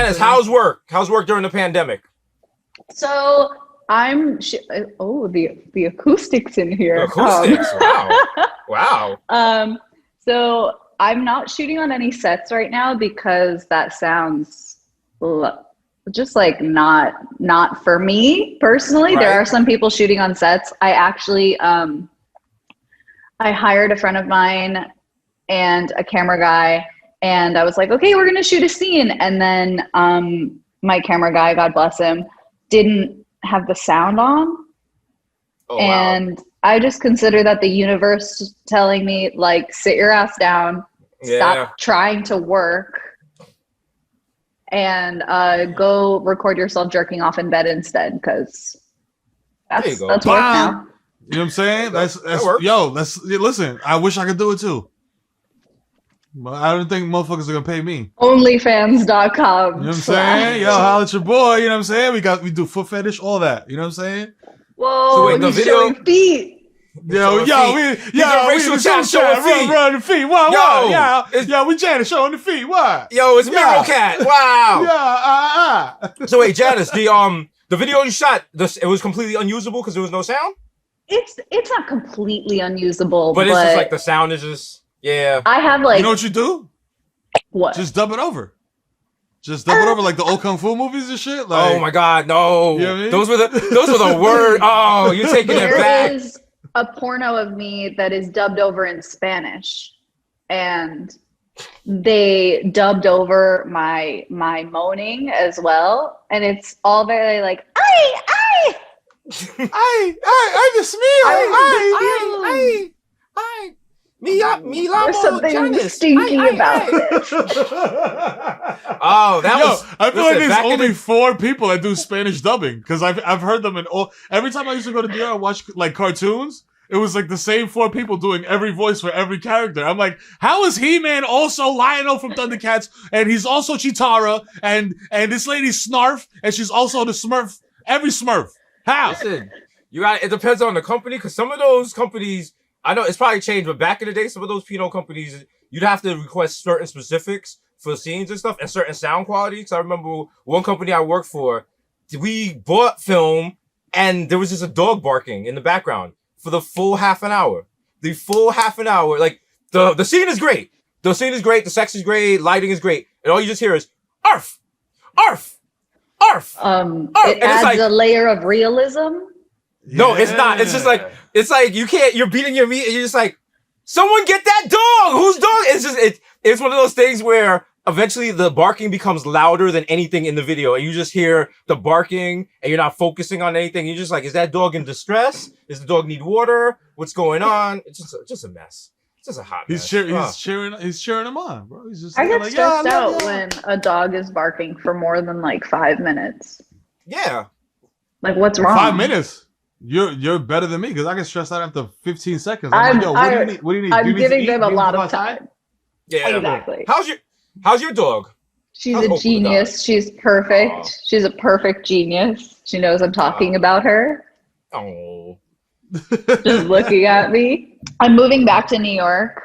Janice, how's work? How's work during the pandemic? So the acoustics in here. The acoustics. Wow. So I'm not shooting on any sets right now because that sounds just like not for me personally. Right. There are some people shooting on sets. I actually I hired a friend of mine and a camera guy, and I was like, okay, we're gonna shoot a scene. And then my camera guy, God bless him, didn't have the sound on. Oh, and wow. I just consider that the universe is telling me, like, sit your ass down, stop trying to work, and go record yourself jerking off in bed instead, because that's work now. You know what I'm saying? That's listen, I wish I could do it too. But I don't think motherfuckers are gonna pay me. OnlyFans.com. You know what I'm saying? Yo, holla at your boy, you know what I'm saying? We do foot fetish, all that. You know what I'm saying? Whoa, so wait, the video showing feet. We racial chat showing feet. Run the feet. Wow. We Janice showing the feet. What? Yo, it's Mero Cat. Wow. So wait, Janice, the video you shot, it was completely unusable because there was no sound? It's not completely unusable, but it's just like the sound is just I have like, you know what you do? What? Just dub it over. Just dub it over like the old kung fu movies and shit. Like, oh my God, no! You know what I mean? Those were the word. Oh, you're taking it back. There is a porno of me that is dubbed over in Spanish, and they dubbed over my moaning as well, and it's all very like I just me. There's something stinky about it. Oh, I feel like there's only 4 people that do Spanish dubbing, because I've heard them in all. Every time I used to go to DR and watch like cartoons, it was like the same 4 people doing every voice for every character. I'm like, how is He-Man also Lionel from Thundercats, and he's also Chitara, and this lady's Snarf, and she's also the Smurf, every Smurf? How? Listen, it depends on the company, because some of those companies, I know it's probably changed, but back in the day, some of those Pinot companies, you'd have to request certain specifics for scenes and stuff and certain sound quality. Because I remember one company I worked for, we bought film and there was just a dog barking in the background for the full half an hour. Like the scene is great. The scene is great. The sex is great. Lighting is great. And all you just hear is arf, arf, arf. It adds a layer of realism. No, it's not. It's just like, you're beating your meat and you're just like, someone get that dog! Whose dog? It's one of those things where eventually the barking becomes louder than anything in the video, and you just hear the barking and you're not focusing on anything. You're just like, is that dog in distress? Does the dog need water? What's going on? It's just a mess. It's just a hot mess. He's cheering him on, bro. He's just I get stressed out when a dog is barking for more than like 5 minutes. Yeah. Like, what's wrong? 5 minutes? You're better than me, because I get stressed out after 15 seconds. I'm like, yo, what do you need? What do you need? I'm giving them a lot of time. Yeah, exactly. How's your dog? She's a genius. She's perfect. Oh. She's a perfect genius. She knows I'm talking about her. Oh. Just looking at me. I'm moving back to New York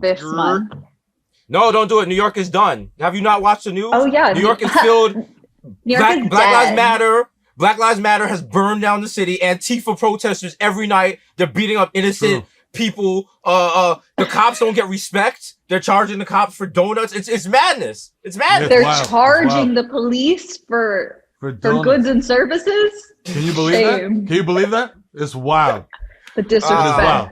this month. No, don't do it. New York is done. Have you not watched the news? Oh yeah. New York is filled. Black Lives Matter. Black Lives Matter has burned down the city. Antifa protesters every night. They're beating up innocent people. The cops don't get respect. They're charging the cops for donuts. It's madness. It's madness. They're charging the police for goods and services. Can you believe that? Can you believe that? It's wild. The disrespect. Wow.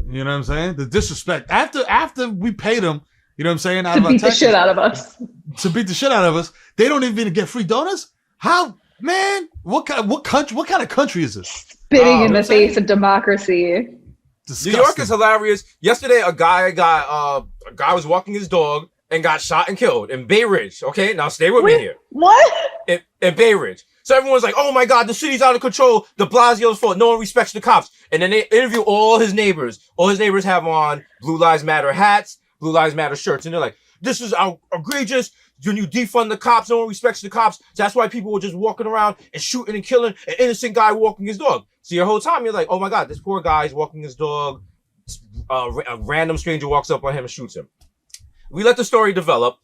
You know what I'm saying? The disrespect. After we paid them, you know what I'm saying? To beat the shit out of us. To beat the shit out of us. They don't even get free donuts? How? Man, what kind of country is this? Spitting in the face of democracy. Disgusting. New York is hilarious. Yesterday, a guy was walking his dog and got shot and killed in Bay Ridge. Okay, now stay with me here. What? In Bay Ridge. So everyone's like, "Oh my God, the city's out of control. De Blasio's fault. No one respects the cops." And then they interview all his neighbors. All his neighbors have on Blue Lives Matter hats, Blue Lives Matter shirts, and they're like, "This is outrageous. When you defund the cops, no one respects the cops. So that's why people were just walking around and shooting and killing an innocent guy walking his dog." So your whole time, you're like, oh my God, this poor guy is walking his dog. A random stranger walks up on him and shoots him. We let the story develop.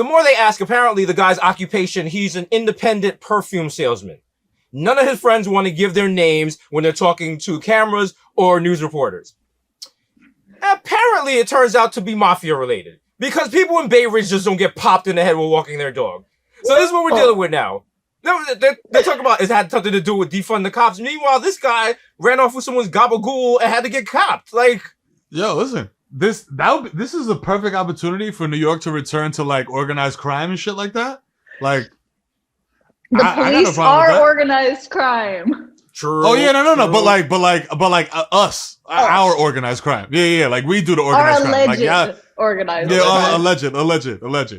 The more they ask, apparently the guy's occupation, he's an independent perfume salesman. None of his friends want to give their names when they're talking to cameras or news reporters. Apparently, it turns out to be mafia related because people in Bay Ridge just don't get popped in the head while walking their dog. So this is what we're dealing with now. They're talking about it had something to do with defund the cops. Meanwhile, this guy ran off with someone's gabagool and had to get copped. Like, yo, listen, this is a perfect opportunity for New York to return to like organized crime and shit like that. Like, the police are organized crime. True. Oh yeah, no. But like us, our organized crime. Yeah. Like we do the organized crime. Like organized. Yeah, alleged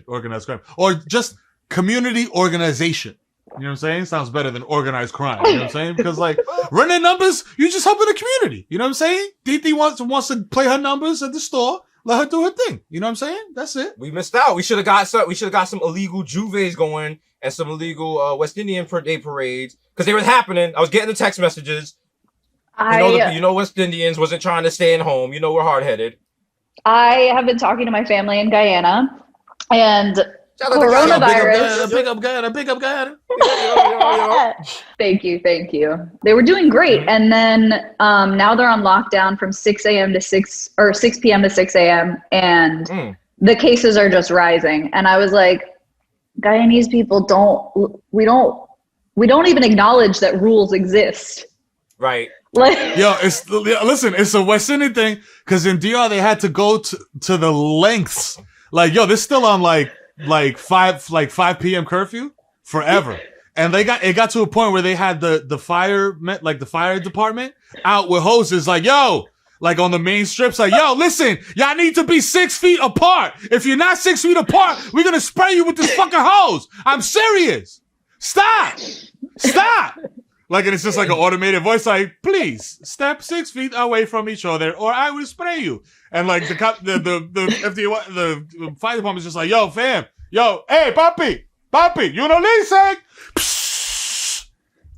organized crime, or just community organization. You know what I'm saying? Sounds better than organized crime. You know what I'm saying? Because like running numbers, you just helping the community. You know what I'm saying? Diti wants to play her numbers at the store. Let her do her thing. You know what I'm saying? That's it. We missed out. We should have got some illegal juves going and some illegal West Indian Day parades because they were happening. I was getting the text messages. You know West Indians wasn't trying to stay at home. You know we're hard headed. I have been talking to my family in Guyana, and coronavirus. Big up Guyana. Thank you. They were doing great, and then now they're on lockdown from 6 p.m. to 6 p.m. to 6 a.m. and the cases are just rising. And I was like, Guyanese people we don't even acknowledge that rules exist. Right. Like, it's a West Indian thing because in DR they had to go to the lengths. Like, yo, they're still on like 5 p.m. curfew forever. And it got to a point where they had the fire department out with hoses like, yo, like on the main strips, like, yo, listen, y'all need to be 6 feet apart. If you're not 6 feet apart, we're gonna spray you with this fucking hose. I'm serious. Stop. Like, and it's just like an automated voice, like, please step 6 feet away from each other, or I will spray you. And like the fire department's just like, yo, fam, yo, hey, papi, you know listen.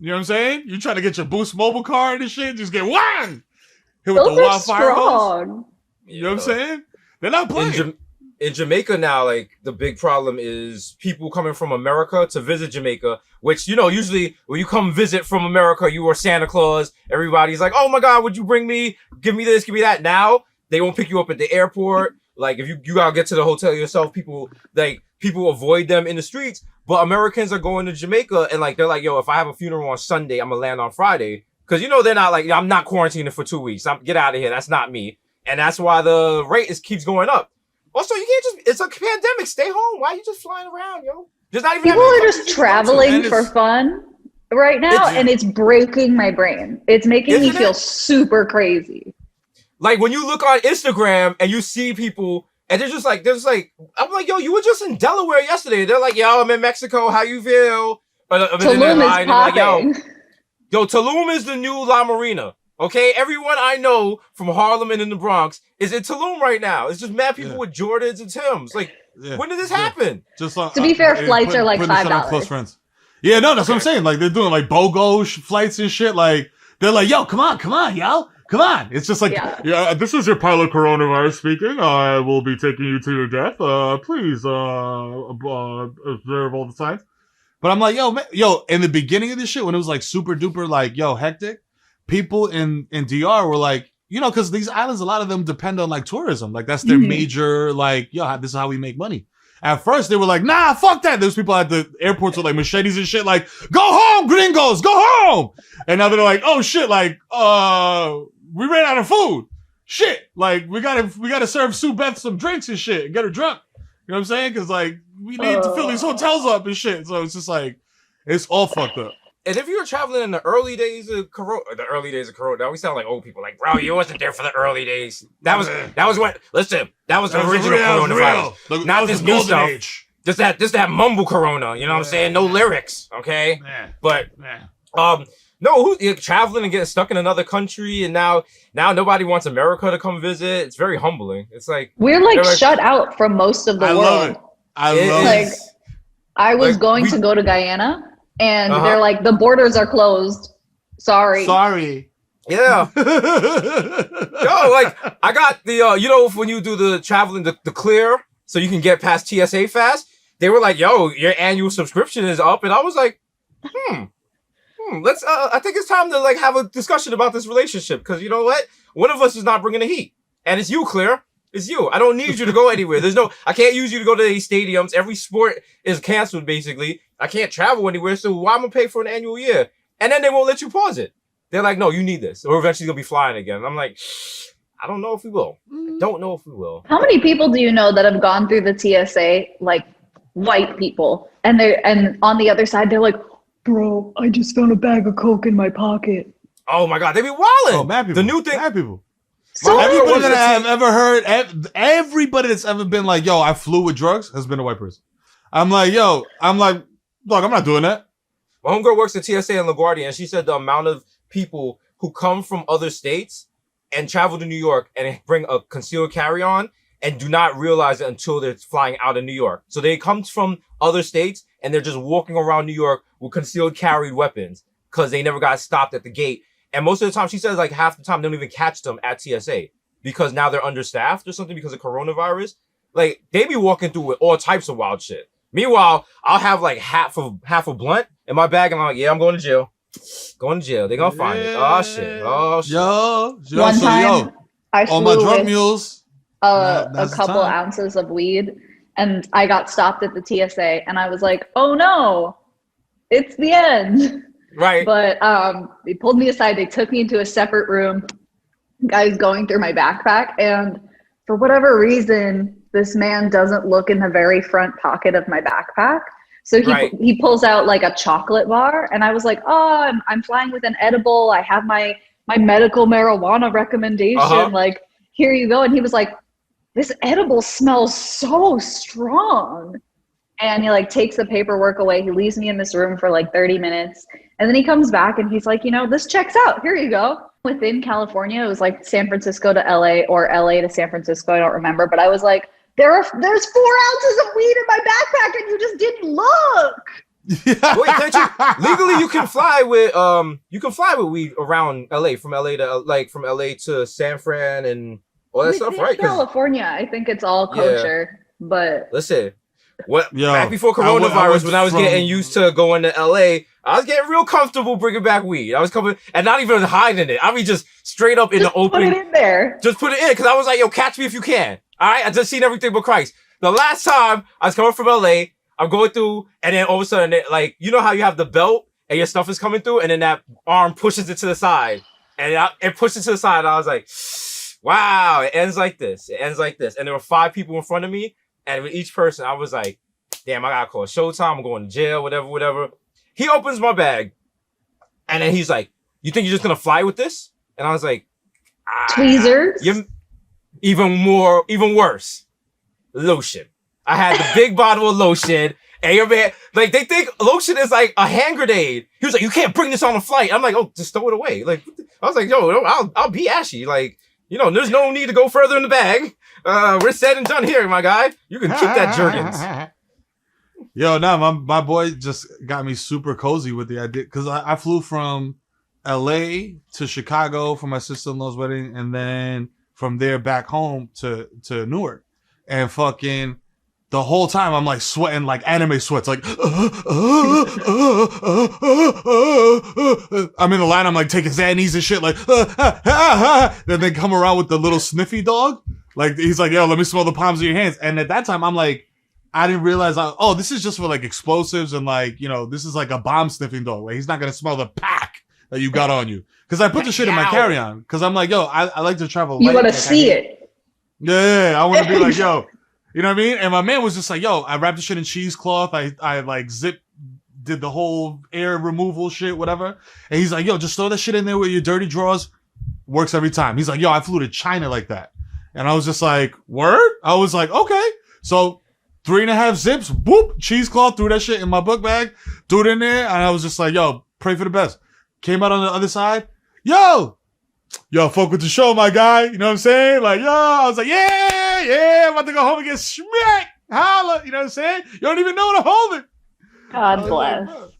You know what I'm saying? You trying to get your Boost mobile card and shit, just get whang! Hit with the wildfire hose. You know what I'm saying? They're not playing. In Jamaica now, like, the big problem is people coming from America to visit Jamaica, which, you know, usually when you come visit from America, you are Santa Claus. Everybody's like, oh my God, would you bring me? Give me this, give me that. Now, they won't pick you up at the airport. Like, if you gotta get to the hotel yourself, people avoid them in the streets. But Americans are going to Jamaica and like, they're like, yo, if I have a funeral on Sunday, I'm gonna land on Friday. Cause you know, they're not like, I'm not quarantining for 2 weeks. Get out of here. That's not me. And that's why the rate keeps going up. Also, you can't it's a pandemic. Stay home. Why are you just flying around, yo? There's not even people are just traveling for fun right now, and it's breaking my brain. It's making me feel super crazy. Like when you look on Instagram and you see people, and they're just like, I'm like, yo, you were just in Delaware yesterday. They're like, yo, I'm in Mexico. How you feel? Tulum is popping. Like, yo, Tulum is the new La Marina. Okay, everyone I know from Harlem and in the Bronx is in Tulum right now. It's just mad people with Jordans and Timbs. Like, when did this happen? Just to be fair, flights are like $5. Close friends. Yeah, no, that's what I'm saying. Like, they're doing like BOGO flights and shit. Like, they're like, yo, come on, yo. Come on. It's just like, yeah, this is your pilot coronavirus speaking. I will be taking you to your death. Please, observe all the signs. But I'm like, yo, in the beginning of this shit, when it was like super duper, like, yo, hectic, people in DR were like, you know, because these islands, a lot of them depend on like tourism. Like, that's their major, like, yo, this is how we make money. At first, they were like, nah, fuck that. There's people at the airports with like machetes and shit, like, go home, gringos, go home. And now they're like, oh shit, like, we ran out of food. Shit, like, we gotta serve Sue Beth some drinks and shit and get her drunk. You know what I'm saying? Because like, we need to fill these hotels up and shit. So it's just like, it's all fucked up. And if you were traveling in the early days of Corona, now we sound like old people. Like, bro, you wasn't there for the early days. That was when. Listen, that was the original coronavirus, not this new stuff. Age. Just that mumble Corona. You know what I'm saying? No lyrics, okay? But no, you're traveling and getting stuck in another country, and now nobody wants America to come visit. It's very humbling. It's like we're like shut out from most of the world. Love it. I love it. Like, I was going to go to Guyana. And they're like, the borders are closed. Sorry. Yeah. Yo, like, I got the, you know, when you do the traveling, the clear, so you can get past TSA fast, they were like, "Yo, your annual subscription is up," and I was like, let's. I think it's time to like have a discussion about this relationship because you know what? One of us is not bringing the heat, and it's you, Claire. It's you. I don't need you to go anywhere. I can't use you to go to these stadiums. Every sport is canceled, basically. I can't travel anywhere, so why am I gonna pay for an annual year? And then they won't let you pause it. They're like, no, you need this, or eventually you'll be flying again. And I'm like, I don't know if we will. I don't know if we will. How many people do you know that have gone through the TSA, like white people, and on the other side, they're like, bro, I just found a bag of Coke in my pocket. Oh my God, they be wilding. Oh, mad people. The new thing. Mad people. So everybody that I've ever heard, everybody that's ever been like, yo, I flew with drugs has been a white person. I'm like, look, I'm not doing that. My homegirl works at TSA in LaGuardia, and she said the amount of people who come from other states and travel to New York and bring a concealed carry-on and do not realize it until they're flying out of New York. So they come from other states and they're just walking around New York with concealed carried weapons because they never got stopped at the gate. And most of the time, she says like half the time they don't even catch them at TSA because now they're understaffed or something because of coronavirus. Like they be walking through with all types of wild shit. Meanwhile, I'll have like half a blunt in my bag and I'm like, yeah, I'm going to jail. Going to jail. They're going to find it. Oh shit. Yo, one time I flew on my drug with mules, a couple ounces of weed and I got stopped at the TSA and I was like, oh no, it's the end. Right. But they pulled me aside. They took me into a separate room. Guys going through my backpack. And for whatever reason, this man doesn't look in the very front pocket of my backpack. So he pulls out like a chocolate bar. And I was like, oh, I'm flying with an edible. I have my medical marijuana recommendation. Like, here you go. And he was like, this edible smells so strong. And he like takes the paperwork away. He leaves me in this room for like 30 minutes. And then he comes back and he's like, you know, this checks out. Here you go. Within California, it was like San Francisco to LA or LA to San Francisco. I don't remember. But I was like, there's 4 ounces of weed in my backpack and you just didn't look. Wait, can't you? Legally, you can fly with weed around LA from LA to San Fran and all that stuff, right? California, I think it's all kosher. Yeah. But listen. Back before coronavirus, when I was getting used to going to LA, I was getting real comfortable bringing back weed. I was coming and not even hiding it. I mean, just straight up in the open. Put it in there. Just put it in because I was like, yo, catch me if you can. All right, I just seen everything but Christ. The last time I was coming from LA, I'm going through, and then all of a sudden, like, you know how you have the belt and your stuff is coming through, and then that arm pushes it to the side, and it pushed it to the side. And I was like, wow, it ends like this. It ends like this. And there were 5 people in front of me. And with each person, I was like, damn, I gotta call Showtime. I'm going to jail, whatever. He opens my bag. And then he's like, you think you're just going to fly with this? And I was like, tweezers? Even worse. Lotion. I had the big bottle of lotion. And your man, like, they think lotion is like a hand grenade. He was like, you can't bring this on a flight. I'm like, oh, just throw it away. Like, I was like, yo, I'll be ashy. Like, you know, there's no need to go further in the bag. We're said and done here, my guy. You can keep that Jergens. Yo, my boy just got me super cozy with the idea because I flew from LA to Chicago for my sister-in-law's wedding, and then from there back home to Newark. And fucking the whole time I'm like sweating like anime sweats, like I'm in the line, I'm like taking Xannies and shit, like then they come around with the little sniffy dog. Like, he's like, yo, let me smell the palms of your hands. And at that time, I'm like, I didn't realize, this is just for like explosives and like, you know, this is like a bomb sniffing dog. Like, he's not going to smell the pack that you got on you. Because I put the shit in my carry-on. Because I'm like, yo, I like to travel light. You want to see it. Yeah, I want to be like, yo, you know what I mean? And my man was just like, yo, I wrapped the shit in cheesecloth. I like did the whole air removal shit, whatever. And he's like, yo, just throw that shit in there with your dirty drawers. Works every time. He's like, yo, I flew to China like that. And I was just like, word? I was like, okay. So 3.5 zips, whoop, cheesecloth, threw that shit in my book bag, threw it in there. And I was just like, yo, pray for the best. Came out on the other side. Yo, fuck with the show, my guy. You know what I'm saying? Like, yo, I was like, yeah, I'm about to go home and get smacked. Holla. You know what I'm saying? You don't even know what I'm holding. God bless. Like,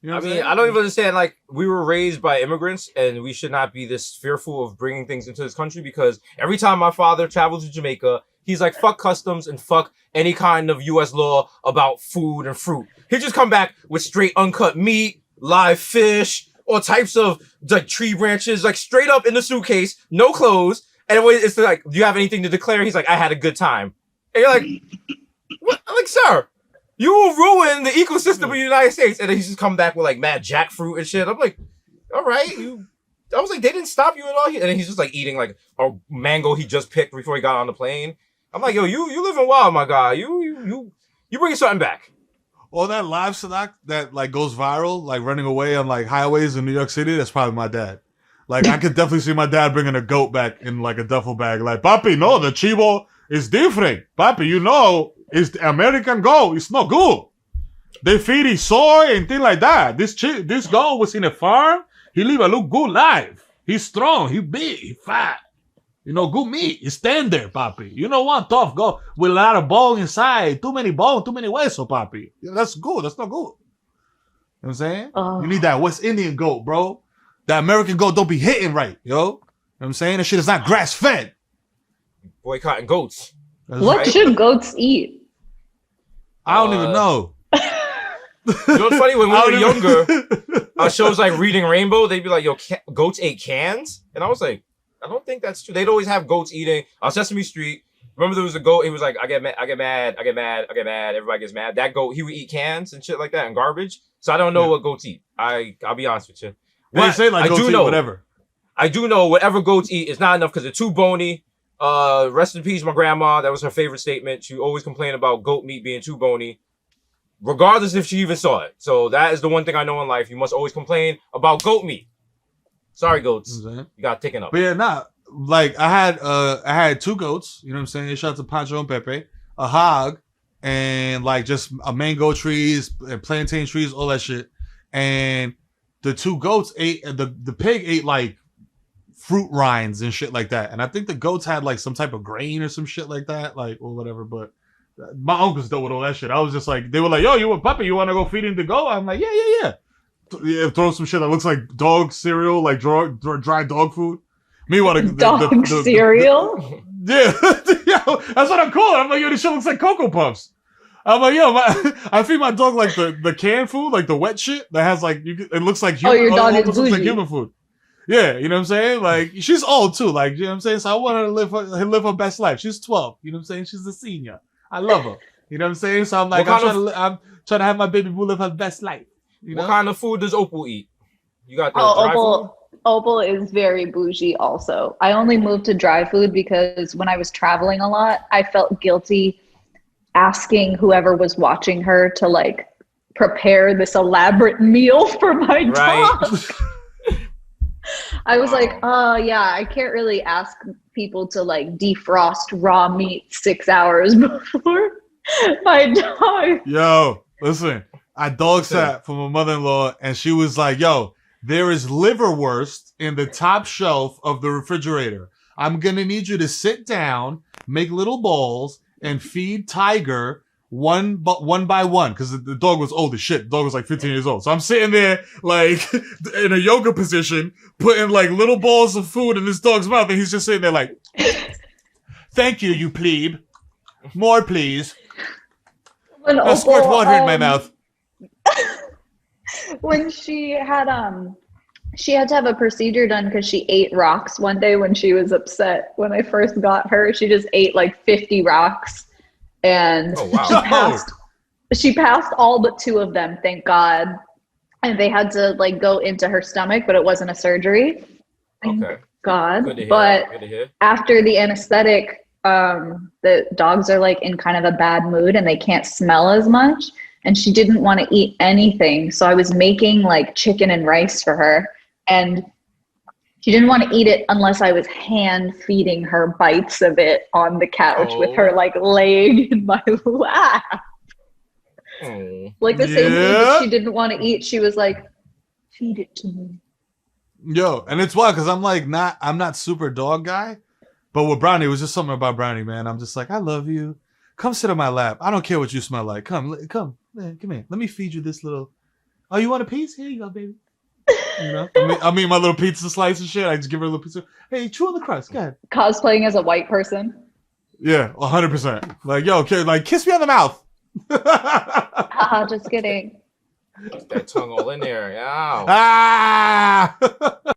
you know I mean, I don't even understand. Like, we were raised by immigrants, and we should not be this fearful of bringing things into this country because every time my father traveled to Jamaica, He's like, fuck customs and fuck any kind of U.S. law about food and fruit. He just come back with straight uncut meat, live fish, all types of like tree branches, like straight up in the suitcase, no clothes. And it's like, do you have anything to declare? He's like, I had a good time. And you're like, what? I'm like, sir, you will ruin the ecosystem of the United States. And then he's just come back with like mad jackfruit and shit. I'm like, all right, I was like, they didn't stop you at all. And then he's just like eating like a mango he just picked before he got on the plane. I'm like, yo, you living wild, my guy. You bringing something back. All that livestock that like goes viral, like running away on like highways in New York City, that's probably my dad. Like I could definitely see my dad bringing a goat back in like a duffel bag. Like, papi, no, the chivo is different. Papi, you know, it's the American goat. It's not good. They feed it soy and things like that. This goat was in a farm. He live a look good life. He's strong. He big. He fat. You know, good meat. You stand there, papi. You don't want tough goat with a lot of bone inside. Too many bone, too many hueso, papi. That's good. That's not good. You know what I'm saying? You need that West Indian goat, bro. That American goat don't be hitting right, yo. You know what I'm saying? That shit is not grass-fed. Boycotting goats. That's What right. should goats eat? I don't even know. You know what's funny? When we were younger, shows like Reading Rainbow, they'd be like, yo, goats ate cans? And I was like, I don't think that's true. They'd always have goats eating on Sesame Street. Remember there was a goat, he was like, I get mad, everybody gets mad. That goat, he would eat cans and shit like that and garbage. So I don't know what goats eat. I'll be honest with you. They say like goats eat whatever. I do know whatever goats eat is not enough because they're too bony. Rest in peace, my grandma. That was her favorite statement. She always complained about goat meat being too bony, regardless if she even saw it. So that is the one thing I know in life. You must always complain about goat meat. Sorry, goats. You got taken up. But yeah, nah. Like I had two goats. You know what I'm saying? Shout out to Pancho and Pepe, a hog, and like just a mango trees and plantain trees, all that shit. And the two goats ate. The pig ate like fruit rinds and shit like that. And I think the goats had like some type of grain or some shit like that, like or whatever. But my uncles dealt with all that shit. I was just like, they were like, yo, you want puppy? You want to go feeding the goat? I'm like, yeah. Throw some shit that looks like dog cereal, like dry dog food. Meanwhile, dog cereal? Yeah, that's what I'm calling it. I'm like, yo, this shit looks like Cocoa Puffs. I'm like, yo, I feed my dog like the canned food, like the wet shit that has like, it looks like human, your dog is looks like human food. Yeah, you know what I'm saying? Like, she's old too, like, you know what I'm saying? So I want her to live her best life. She's 12, you know what I'm saying? She's a senior. I love her. You know what I'm saying? So I'm like, I'm trying to have my baby boo live her best life. You know? What kind of food does Opal eat? You got the dry food? Opal is very bougie also. I only moved to dry food because when I was traveling a lot, I felt guilty asking whoever was watching her to like prepare this elaborate meal for my dog. I was like, yeah, I can't really ask people to like defrost raw meat 6 hours before my dog. Yo, listen, I dog sat for my mother-in-law and she was like, yo, there is liverwurst in the top shelf of the refrigerator. I'm going to need you to sit down, make little balls, and feed Tiger one by one. Because the dog was old as shit. The dog was like 15 years old. So I'm sitting there, like, in a yoga position, putting, like, little balls of food in this dog's mouth. And he's just sitting there like, thank you, you plebe. More, please. I squirt water in my mouth. When she had to have a procedure done because she ate rocks one day when she was upset. When I first got her, she just ate like 50 rocks, and she passed all but 2 of them, thank God. And they had to like go into her stomach, but it wasn't a surgery. Thank God. Good to hear. But Good to hear. after the anesthetic, the dogs are like in kind of a bad mood and they can't smell as much. And she didn't want to eat anything. So I was making like chicken and rice for her. And she didn't want to eat it unless I was hand feeding her bites of it on the couch with her like laying in my lap. Like the same thing that she didn't want to eat. She was like, feed it to me. Yo, and it's wild because I'm not super dog guy. But with Brownie, it was just something about Brownie, man. I'm just like, I love you. Come sit on my lap. I don't care what you smell like. Come, man, come here. Let me feed you this little. Oh, you want a piece? Here you go, baby. You know, I mean, my little pizza slice and shit. I just give her a little pizza. Hey, chew on the crust. Go ahead. Cosplaying as a white person. Yeah, 100%. Like, yo, okay, like, kiss me on the mouth. Haha, just kidding. That tongue all in there. Ow. Ah!